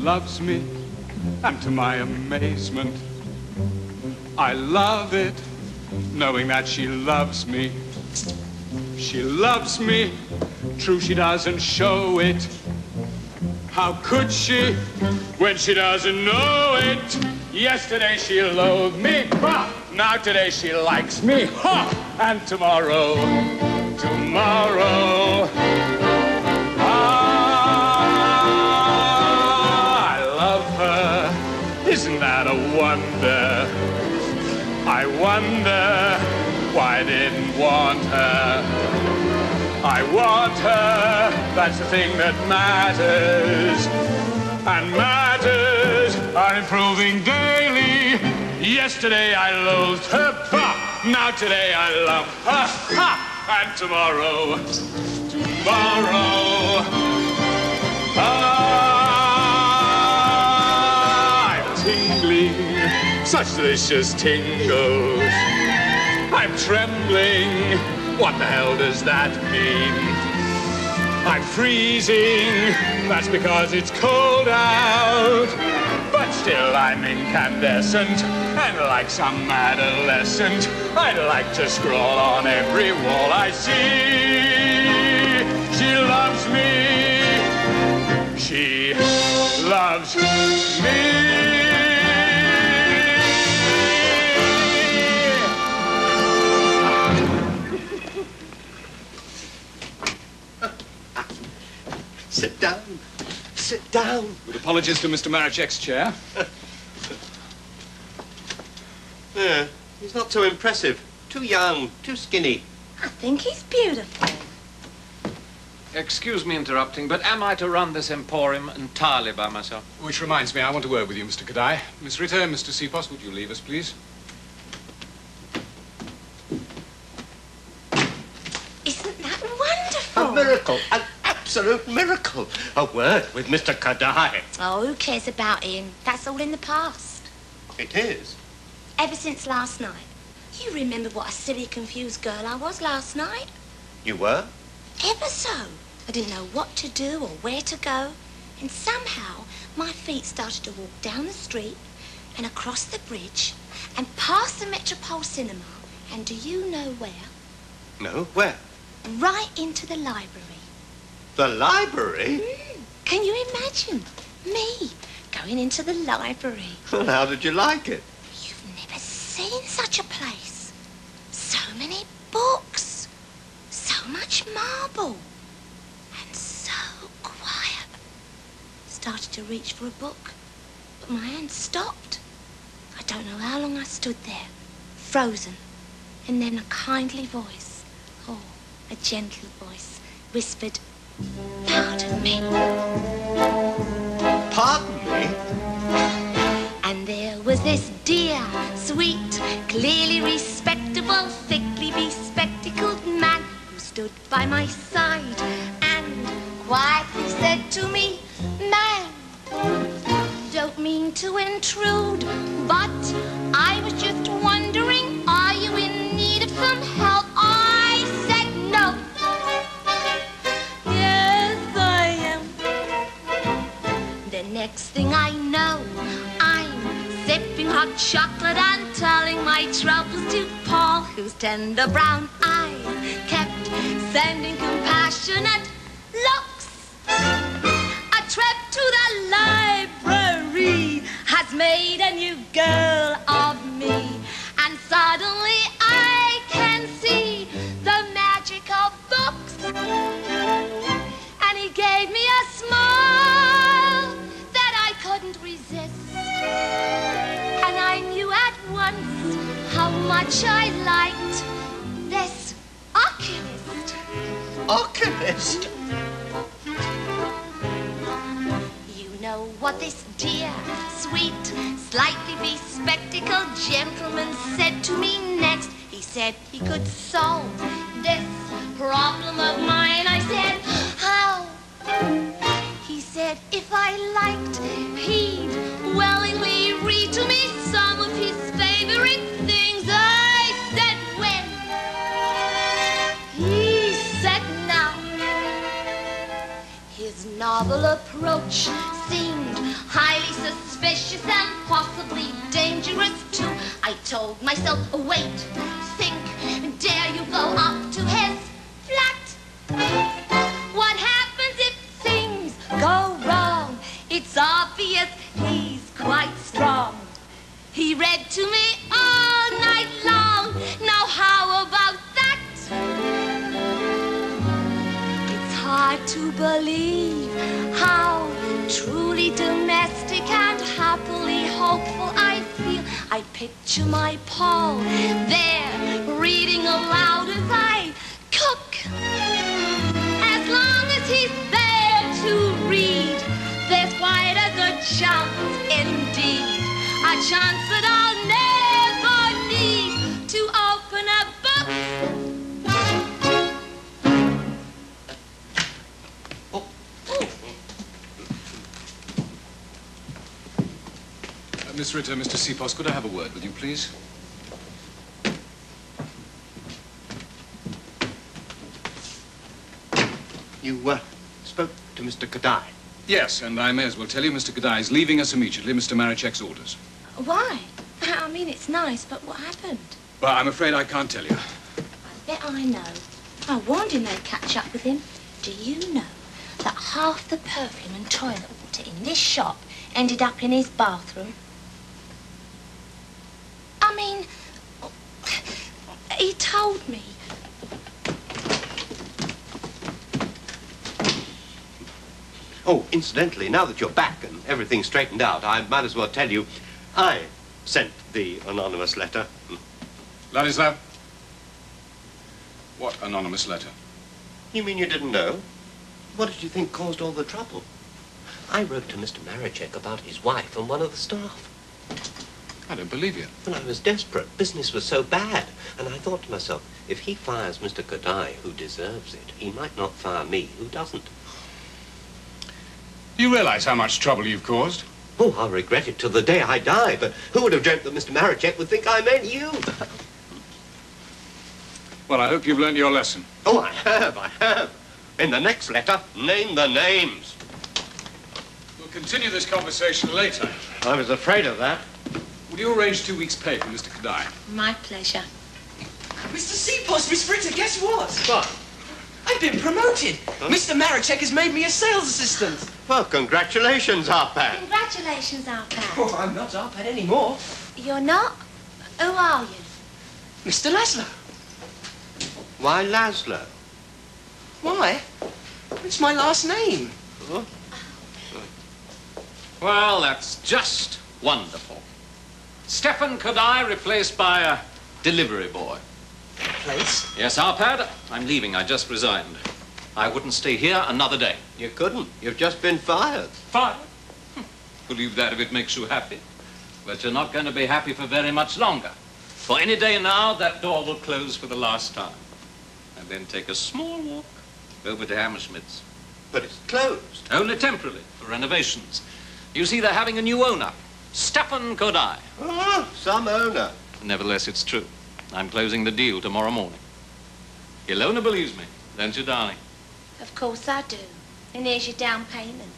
loves me, and to my amazement, I love it, knowing that she loves me. She loves me, true she doesn't show it. How could she, when she doesn't know it? Yesterday she loathed me, bah! Now today she likes me, ha! And tomorrow, I love her. Isn't that a wonder? I wonder why I didn't want her. I want her, that's the thing that matters. And matters are improving daily. Yesterday I loathed her, bah! Now today I love her, ha! And tomorrow, I'm tingling, such delicious tingles. I'm trembling, what the hell does that mean? I'm freezing, that's because it's cold out. But still I'm incandescent, and like some adolescent, I'd like to scrawl on every wall I see. She loves me, she loves me. Sit down. Sit down. With apologies to Mr. Marachek's chair. Yeah, he's not so impressive. Too young, too skinny. I think he's beautiful. Excuse me interrupting, but am I to run this emporium entirely by myself? Which reminds me, I want a word with you, Mr. Kadai. Miss Ritter, Mr. Sipos, would you leave us, please? Isn't that wonderful? A miracle. An absolute miracle. A word with Mr. Kadai. Oh, who cares about him? That's all in the past. It is. Ever since last night. You remember what a silly, confused girl I was last night? You were? Ever so. I didn't know what to do or where to go. And somehow, my feet started to walk down the street and across the bridge and past the Metropole Cinema. And do you know where? No, where? Right into the library. The library? Can you imagine? Me going into the library. Well, how did you like it? You've never seen such a place. So many books. So much marble. And so quiet. Started to reach for a book, but my hand stopped. I don't know how long I stood there, frozen. And then a kindly voice, oh, a gentle voice, whispered, "Pardon me." Pardon me? And there was this dear, sweet, clearly respectable, thickly bespectacled man who stood by my side and quietly said to me, "Ma'am, don't mean to intrude, but I was just wondering, are you in need of some help?" I said no. Yes, I am. The next thing I know, I'm sipping hot chocolate and telling my troubles to Paul, whose tender brown eyes kept sending compassionate looks. A trip to the library has made a new girl of me, and suddenly I can see the magic of books. And he gave me a smile that I couldn't resist, and I knew at once how much I liked this oculist. Oculist? You know what this dear, sweet, slightly bespectacled gentleman said to me next? He said he could solve this problem of mine. I said, how? He said if I liked, he'd willingly read to me some of his favorite things. I said when? He said now. His novel approach seemed suspicious and possibly dangerous too. I told myself, wait, think, dare you go up to his flat? What happens if things go wrong? It's obvious he's quite strong. He read to me all night long. Now how about that? It's hard to believe how truly domestic and happily hopeful I feel. I picture my Paul there reading aloud as I cook. As long as he's there to read, there's quite a good chance indeed. A chance that I'll never need to open a book. Miss Ritter, Mr. Seapost, could I have a word with you, please? You, spoke to Mr. Kadai? Yes, and I may as well tell you Mr. Kadai is leaving us immediately, Mr. Marichek's orders. Why? I mean, it's nice, but what happened? Well, I'm afraid I can't tell you. I bet I know. I warned him they'd catch up with him. Do you know that half the perfume and toilet water in this shop ended up in his bathroom? I mean, he told me. Oh, incidentally, now that you're back and everything's straightened out, I might as well tell you I sent the anonymous letter. Ladislav? What anonymous letter? You mean you didn't know? What did you think caused all the trouble? I wrote to Mr. Marichek about his wife and one of the staff. I don't believe you. Well, I was desperate. Business was so bad. And I thought to myself, if he fires Mr. Kadai, who deserves it, he might not fire me, who doesn't. You realize how much trouble you've caused? Oh, I'll regret it till the day I die, but who would have dreamt that Mr. Marichek would think I meant you? Well, I hope you've learned your lesson. Oh, I have. In the next letter, name the names. We'll continue this conversation later. I was afraid of that. Would you arrange 2 weeks' pay for Mr. Kadai? My pleasure. Mr. Seapost, Miss Ritter, guess what? What? I've been promoted. Huh? Mr. Marichek has made me a sales assistant. Well, congratulations, Arpad. Congratulations, Arpad. Oh, I'm not Arpad anymore. You're not? Who are you? Mr. Laszlo. Why Laszlo? Why? It's my last name. Huh? Well, that's just wonderful. Stefan Kadai replaced by a delivery boy. Place? Yes, Arpad, I'm leaving. I just resigned. I wouldn't stay here another day. You couldn't. You've just been fired. Fired? Believe that if it makes you happy. But you're not going to be happy for very much longer. For any day now, that door will close for the last time. And then take a small walk over to Hammersmith's. But it's closed. Only temporarily, for renovations. You see, they're having a new owner, Stefan Kadai. Oh, some owner. Nevertheless, it's true. I'm closing the deal tomorrow morning. Ilona believes me, don't you, darling? Of course I do. And here's your down payment.